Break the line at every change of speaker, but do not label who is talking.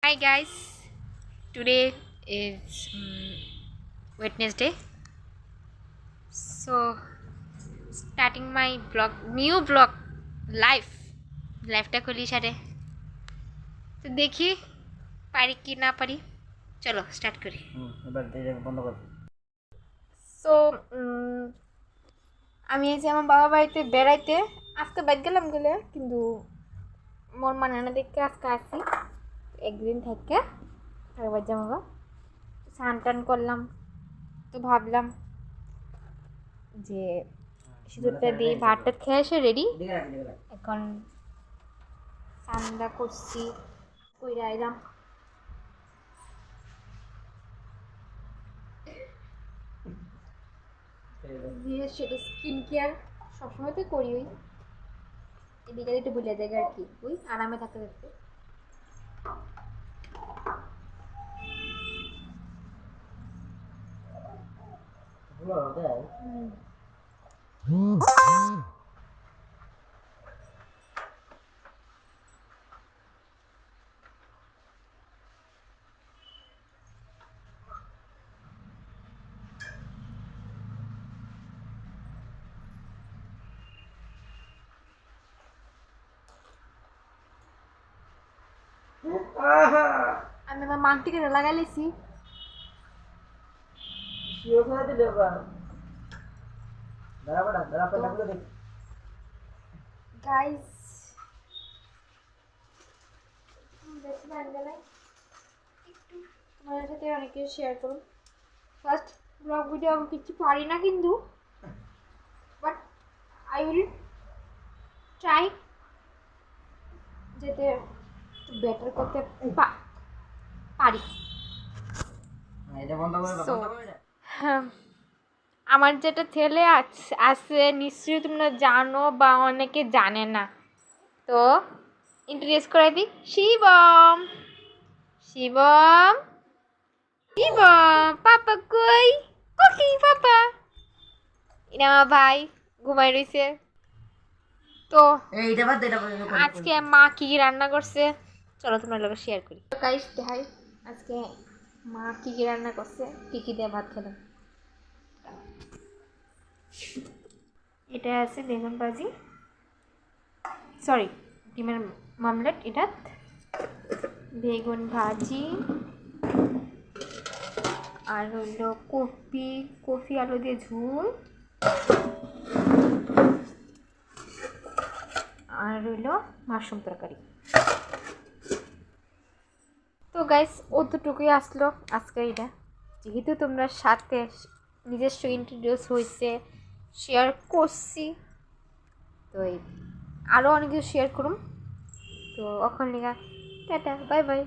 Hi guys, today is Wednesday. So starting my new vlog লাইফটা খুলি সাথে তো দেখি পারি কি না পারি। চলো স্টার্ট করি। সো আমি এই যে আমার বাবা বাড়িতে বেড়াইতে আজকে বাইক গেলাম গেলে, কিন্তু মোর মানে না দেখতে আজকে আসি একদিন থেকে তারপর যাবো। স্নান টান করলাম, তো ভাবলাম যে সিঁদুরটা দিয়ে ভাতটা খেয়ে এসে রেডি। এখন স্নানটা করছি, কইরা আইলাম। সেটা স্কিন কেয়ার সবসময় তো করি, ওই এদিকে একটু ভুলে যায় আর কি, ওই আরামে থাকতে থাকতে। আমি আমার মাংটিকে লাগাই লেছি। গাইস একটু তোমাদের সাথে অনেক কিছু শেয়ার করুন। ফার্স্ট ব্লগ ভিডিও আমি কিছু পারি না, কিন্তু বাট আই উইল ট্রাই যাতে বেটার করতে পারি। আমার যেটা ছেলে আছে নিশ্চয়ই তোমরা জানো বা অনেকে জানে না, তো ইন্ট্রোডিউস করে দিই। শিবম শিবম শিবম পাপা কই কোকি পাপা, এটা আমার ভাই ঘুমাই রইছে। তো আজকে মা কি রান্না করছে চলো তোমার লোক শেয়ার করি। গাইস দেখাই আজকে মা কি রান্না করছে, কি দিয়ে ভাত খেলাম। এটা আছে বেগুন ভাজি, সরি ডিমের মামলেট, এটা বেগুন ভাজি, আর হইল কফি আলু দিয়ে ঝোল, আর হইল মাশরুম তরকারি। তো গাইস অতটুকুই আসলো আজকে। এটা যেহেতু তোমরা সাথে নিজস্ব ইন্ট্রোডিউস হয়েছে, শেয়ার করছি, তো আরও অনেক কিছু শেয়ার করুন। তো এখন লেখা টাটা বাই বাই।